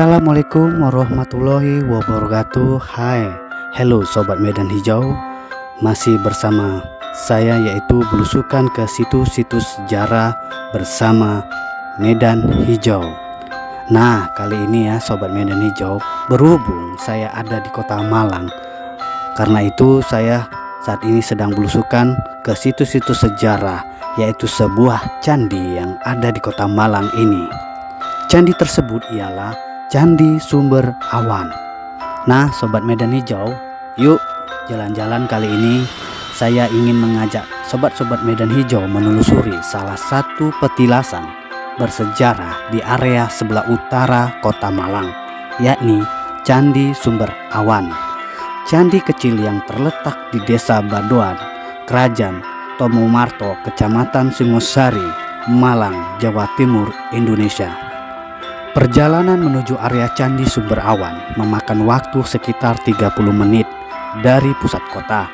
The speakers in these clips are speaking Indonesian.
Assalamualaikum warahmatullahi wabarakatuh. Hello Sobat Medan Hijau. Masih bersama saya yaitu belusukan ke situs-situs sejarah bersama Medan Hijau. Nah, kali ini ya Sobat Medan Hijau, berhubung saya ada di kota Malang, karena itu saya saat ini sedang belusukan ke situs-situs sejarah, yaitu sebuah candi yang ada di kota Malang ini. Candi tersebut ialah Candi Sumber Awan. Nah Sobat Medan Hijau, yuk jalan-jalan. Kali ini saya ingin mengajak sobat-sobat Medan Hijau menelusuri salah satu petilasan bersejarah di area sebelah utara kota Malang, yakni Candi Sumber Awan. Candi kecil yang terletak di desa Badoan, Kerajaan Tomomarto, Kecamatan Singosari, Malang, Jawa Timur, Indonesia. Perjalanan menuju area Candi Sumber Awan memakan waktu sekitar 30 menit dari pusat kota.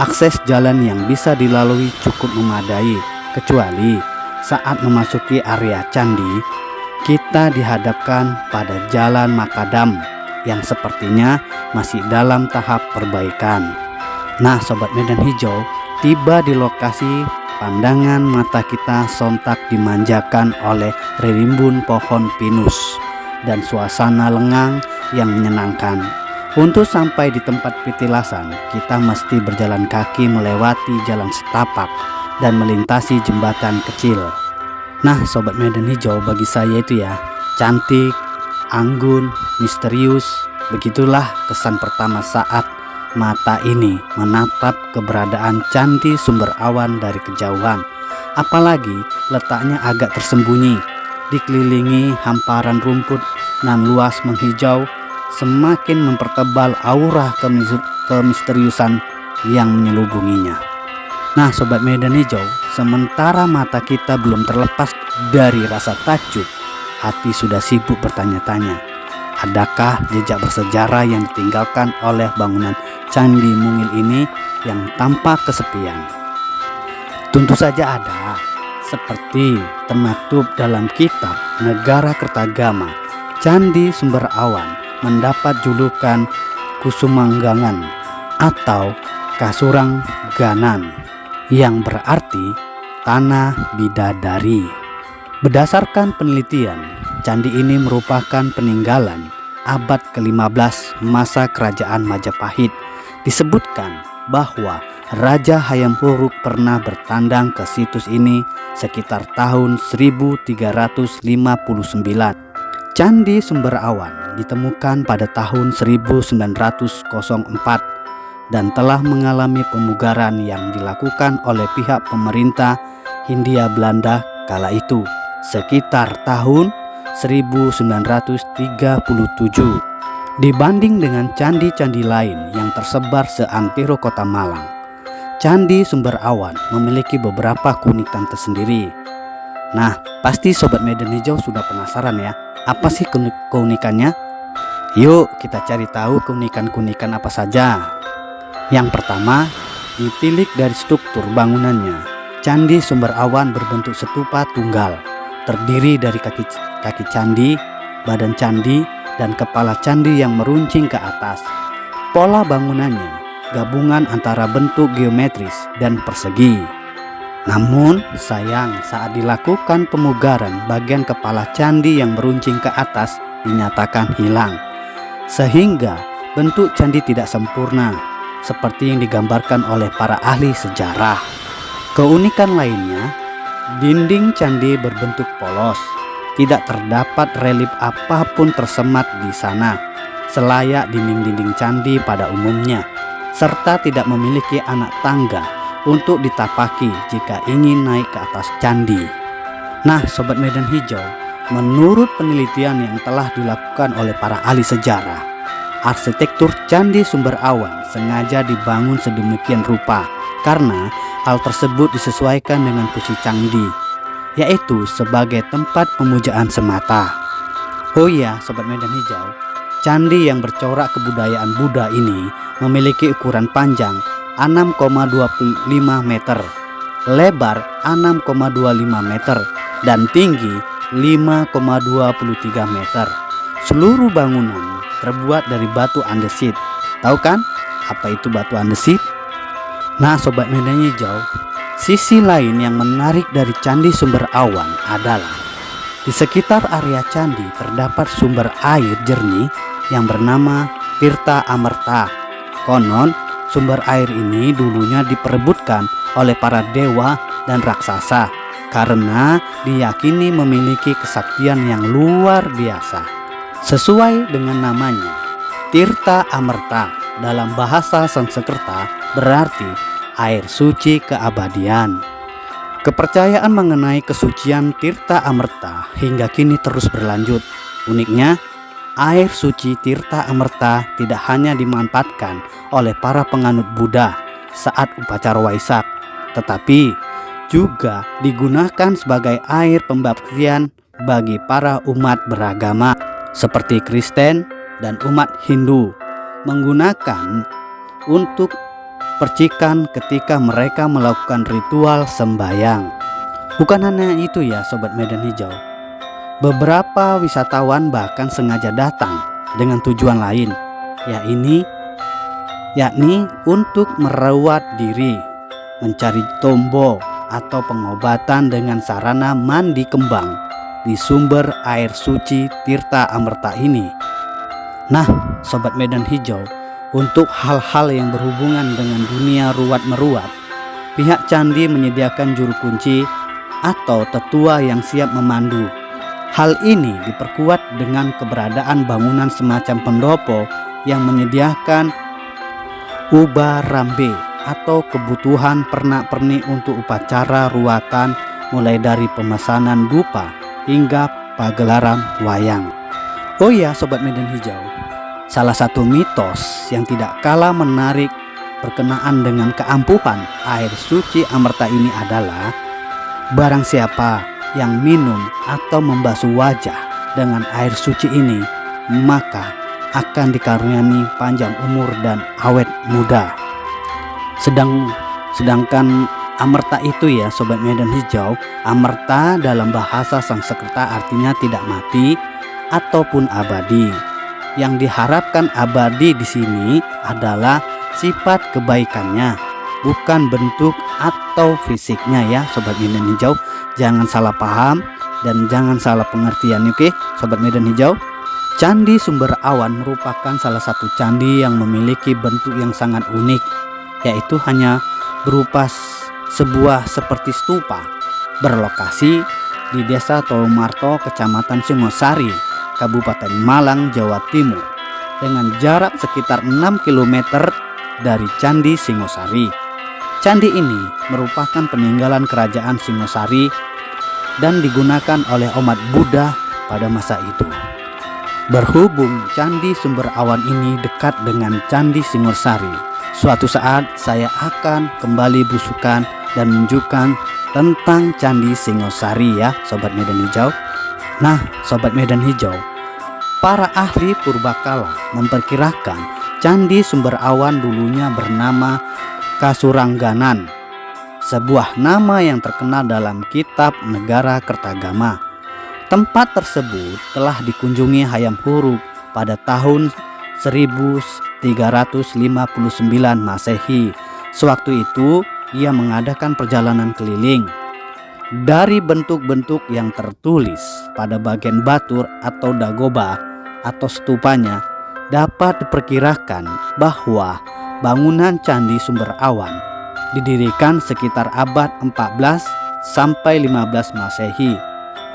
Akses jalan yang bisa dilalui cukup memadai, kecuali saat memasuki area candi, kita dihadapkan pada jalan makadam yang sepertinya masih dalam tahap perbaikan. Nah Sobat Medan Hijau, tiba di lokasi, pandangan mata kita sontak dimanjakan oleh rimbun pohon pinus dan suasana lengang yang menyenangkan. Untuk sampai di tempat petilasan, kita mesti berjalan kaki melewati jalan setapak dan melintasi jembatan kecil. Nah Sobat Medan Hijau, bagi saya itu ya, cantik, anggun, misterius. Begitulah kesan pertama saat mata ini menatap keberadaan Candi Sumber Awan dari kejauhan. Apalagi letaknya agak tersembunyi, dikelilingi hamparan rumput nan luas menghijau, semakin mempertebal aura kemisteriusan yang menyelubunginya. Nah Sobat Medan Hijau, sementara mata kita belum terlepas dari rasa takjub, hati sudah sibuk bertanya-tanya, adakah jejak bersejarah yang ditinggalkan oleh bangunan Candi Mungil ini yang tampak kesepian? Tentu saja ada, seperti termaktub dalam kitab Negara Kertagama. Candi Sumber Awan mendapat julukan Kusumanggangan atau Kasurangganan, yang berarti tanah bidadari. Berdasarkan penelitian, candi ini merupakan peninggalan abad ke-15 masa Kerajaan Majapahit. Disebutkan bahwa Raja Hayam Wuruk pernah bertandang ke situs ini sekitar tahun 1359. Candi Sumber Awan ditemukan pada tahun 1904 dan telah mengalami pemugaran yang dilakukan oleh pihak pemerintah Hindia Belanda kala itu sekitar tahun 1937. Dibanding dengan candi-candi lain yang tersebar seantero kota Malang, Candi Sumber Awan memiliki beberapa keunikan tersendiri. Nah, pasti Sobat Medan Hijau sudah penasaran ya, apa sih keunikannya? Yuk kita cari tahu keunikan-keunikan apa saja. Yang pertama, ditilik dari struktur bangunannya. Candi Sumber Awan berbentuk stupa tunggal, terdiri dari kaki candi, badan candi, dan kepala candi yang meruncing ke atas. Pola bangunannya gabungan antara bentuk geometris dan persegi. Namun sayang, saat dilakukan pemugaran, bagian kepala candi yang meruncing ke atas dinyatakan hilang, sehingga bentuk candi tidak sempurna seperti yang digambarkan oleh para ahli sejarah. Keunikan lainnya, dinding candi berbentuk polos. Tidak terdapat relief apapun tersemat di sana, selayak dinding-dinding candi pada umumnya, serta tidak memiliki anak tangga untuk ditapaki jika ingin naik ke atas candi. Nah Sobat Medan Hijau, menurut penelitian yang telah dilakukan oleh para ahli sejarah, arsitektur Candi Sumber Awan sengaja dibangun sedemikian rupa karena hal tersebut disesuaikan dengan fungsi candi, yaitu sebagai tempat pemujaan semata. Oh iya Sobat Medan Hijau, candi yang bercorak kebudayaan Buddha ini memiliki ukuran panjang 6,25 meter, lebar 6,25 meter, dan tinggi 5,23 meter. Seluruh bangunan terbuat dari batu andesit. Tahu kan apa itu batu andesit? Nah, Sobat Medan Hijau, sisi lain yang menarik dari Candi Sumber Awan adalah di sekitar area candi terdapat sumber air jernih yang bernama Tirta Amerta. Konon, sumber air ini dulunya diperebutkan oleh para dewa dan raksasa karena diyakini memiliki kesaktian yang luar biasa. Sesuai dengan namanya, Tirta Amerta dalam bahasa Sanskerta berarti air suci keabadian. Kepercayaan mengenai kesucian Tirta Amerta hingga kini terus berlanjut. Uniknya, air suci Tirta Amerta tidak hanya dimanfaatkan oleh para penganut Buddha saat upacara Waisak, tetapi juga digunakan sebagai air pembaptisan bagi para umat beragama seperti Kristen dan umat Hindu, menggunakan untuk percikan ketika mereka melakukan ritual sembahyang. Bukan hanya itu ya Sobat Medan Hijau, beberapa wisatawan bahkan sengaja datang dengan tujuan lain, yakni untuk merawat diri, mencari tombo atau pengobatan dengan sarana mandi kembang di sumber air suci Tirta Amerta ini. Nah, Sobat Medan Hijau, untuk hal-hal yang berhubungan dengan dunia ruwat meruat, pihak candi menyediakan juru kunci atau tetua yang siap memandu. Hal ini diperkuat dengan keberadaan bangunan semacam pendopo yang menyediakan ubah rambe atau kebutuhan pernak-pernik untuk upacara ruatan, mulai dari pemesanan dupa hingga pagelaran wayang. Oh ya Sobat Medan Hijau, salah satu mitos yang tidak kalah menarik berkenaan dengan keampuhan air suci Amerta ini adalah barang siapa yang minum atau membasuh wajah dengan air suci ini, maka akan dikaruniai panjang umur dan awet muda. Sedangkan Amerta itu ya Sobat Medan Hijau, Amerta dalam bahasa Sanskerta artinya tidak mati ataupun abadi. Yang diharapkan abadi di sini adalah sifat kebaikannya, bukan bentuk atau fisiknya ya Sobat Medan Hijau. Jangan salah paham dan jangan salah pengertian, oke Sobat Medan Hijau. Candi Sumber Awan merupakan salah satu candi yang memiliki bentuk yang sangat unik, yaitu hanya berupa sebuah seperti stupa berlokasi di Desa Tolomarto, Kecamatan Singosari, Kabupaten Malang, Jawa Timur, dengan jarak sekitar 6 km dari Candi Singosari. Candi ini merupakan peninggalan kerajaan Singosari dan digunakan oleh umat Buddha pada masa itu. Berhubung Candi Sumber Awan ini dekat dengan Candi Singosari, suatu saat saya akan kembali belusukan dan menunjukkan tentang Candi Singosari ya Sobat Medan Hijau. Nah Sobat Medan Hijau, para ahli purbakala memperkirakan Candi Sumber Awan dulunya bernama Kasurangganan, sebuah nama yang terkenal dalam kitab Negara Kertagama. Tempat tersebut telah dikunjungi Hayam Wuruk pada tahun 1359 Masehi. Sewaktu itu ia mengadakan perjalanan keliling. Dari bentuk-bentuk yang tertulis pada bagian batur atau dagoba atau stupanya, dapat diperkirakan bahwa bangunan Candi Sumber Awan didirikan sekitar abad 14 sampai 15 Masehi,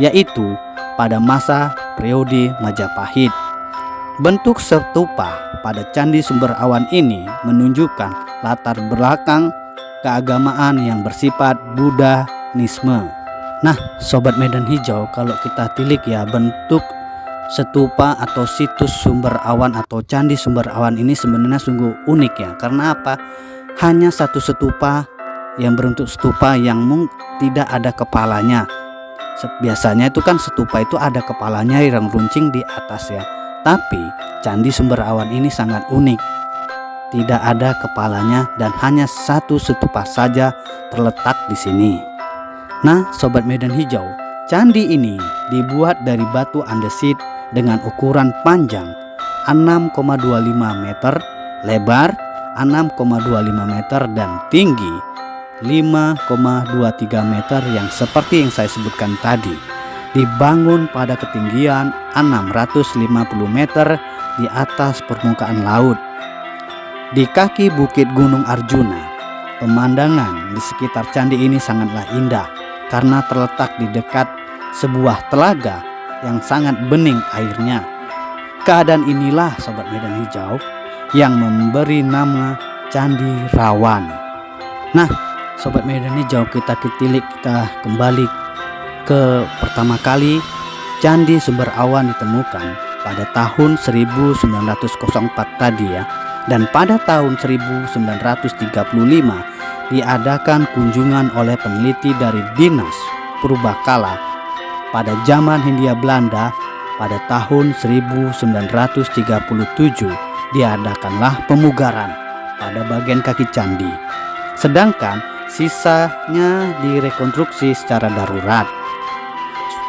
yaitu pada masa periode Majapahit. Bentuk stupa pada Candi Sumber Awan ini menunjukkan latar belakang keagamaan yang bersifat Buddhisme. Nah Sobat Medan Hijau, kalau kita tilik ya, bentuk stupa atau situs Sumber Awan atau Candi Sumber Awan ini sebenarnya sungguh unik ya. Karena apa? Hanya satu stupa yang berbentuk stupa yang tidak ada kepalanya. Biasanya itu kan stupa itu ada kepalanya yang runcing di atas ya. Tapi Candi Sumber Awan ini sangat unik, tidak ada kepalanya dan hanya satu stupa saja terletak di sini. Nah Sobat Medan Hijau, candi ini dibuat dari batu andesit dengan ukuran panjang 6,25 meter, lebar 6,25 meter dan tinggi 5,23 meter yang seperti yang saya sebutkan tadi, dibangun pada ketinggian 650 meter di atas permukaan laut. Di kaki bukit Gunung Arjuna, pemandangan di sekitar candi ini sangatlah indah karena terletak di dekat sebuah telaga yang sangat bening airnya. Keadaan inilah Sobat Medan Hijau yang memberi nama Candi Rawan. Nah, Sobat Medan Hijau, kita kembali ke pertama kali Candi Sumber Awan ditemukan pada tahun 1904 tadi ya. Dan pada tahun 1935 diadakan kunjungan oleh peneliti dari Dinas Purbakala pada zaman Hindia Belanda. Pada tahun 1937 diadakanlah pemugaran pada bagian kaki candi, sedangkan sisanya direkonstruksi secara darurat.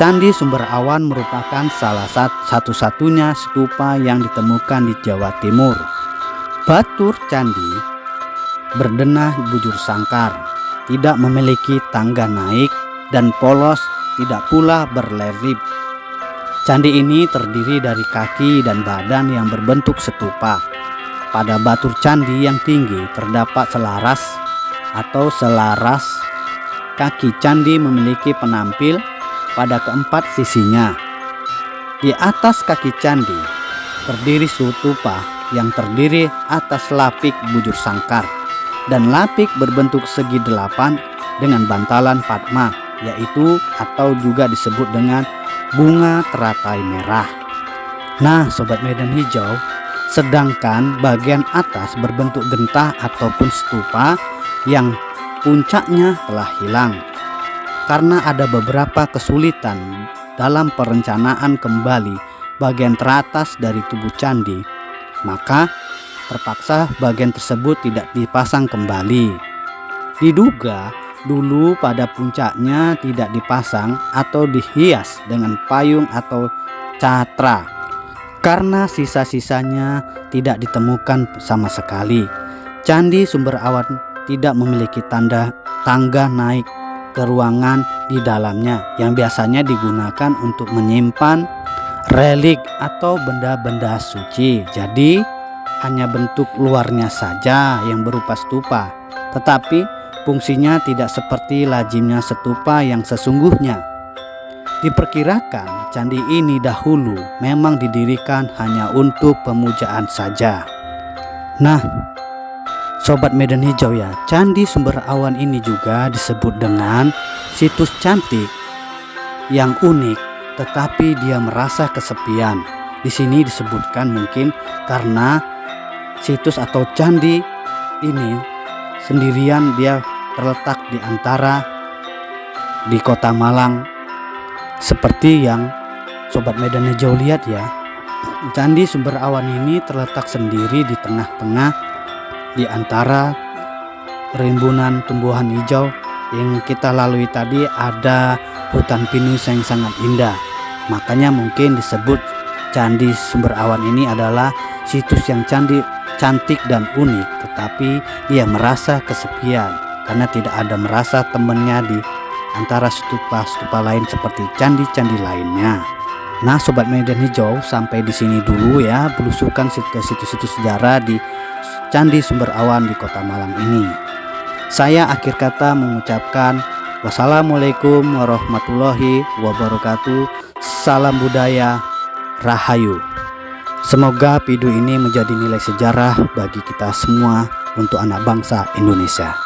Candi Sumber Awan merupakan salah satu-satunya stupa yang ditemukan di Jawa Timur. Batur candi berdenah bujur sangkar, tidak memiliki tangga naik dan polos, tidak pula berlelip. Candi ini terdiri dari kaki dan badan yang berbentuk stupa. Pada batur candi yang tinggi terdapat selaras. Kaki candi memiliki penampil pada keempat sisinya. Di atas kaki candi berdiri stupa yang terdiri atas lapik bujur sangkar dan lapik berbentuk segi delapan dengan bantalan padma, yaitu atau juga disebut dengan bunga teratai merah. Nah, Sobat Medan Hijau, sedangkan bagian atas berbentuk gentah ataupun stupa yang puncaknya telah hilang karena ada beberapa kesulitan dalam perencanaan kembali bagian teratas dari tubuh candi, maka terpaksa bagian tersebut tidak dipasang kembali. Diduga dulu pada puncaknya tidak dipasang atau dihias dengan payung atau catra karena sisa-sisanya tidak ditemukan sama sekali. Candi Sumber Awan tidak memiliki tangga naik ke ruangan di dalamnya yang biasanya digunakan untuk menyimpan relik atau benda-benda suci. Jadi hanya bentuk luarnya saja yang berupa stupa, tetapi fungsinya tidak seperti lazimnya stupa yang sesungguhnya. Diperkirakan candi ini dahulu memang didirikan hanya untuk pemujaan saja. Nah, Sobat Medan Hijau ya, Candi Sumber Awan ini juga disebut dengan situs cantik yang unik, tetapi dia merasa kesepian. Di sini disebutkan mungkin karena situs atau candi ini sendirian, dia terletak di antara di Kota Malang. Seperti yang Sobat Medan Hijau lihat ya, Candi Sumber Awan ini terletak sendiri di tengah-tengah di antara rimbunan tumbuhan hijau. Yang kita lalui tadi ada hutan pinus yang sangat indah, makanya mungkin disebut Candi Sumber Awan ini adalah situs yang cantik dan unik, tetapi dia merasa kesepian karena tidak ada merasa temannya di antara stupa-stupa lain seperti candi-candi lainnya. Nah, Sobat Medan Hijau, sampai di sini dulu ya belusukan ke situs-situs sejarah di Candi Sumber Awan di Kota Malang ini. Saya akhir kata mengucapkan wassalamualaikum warahmatullahi wabarakatuh. Salam budaya, Rahayu. Semoga video ini menjadi nilai sejarah bagi kita semua untuk anak bangsa Indonesia.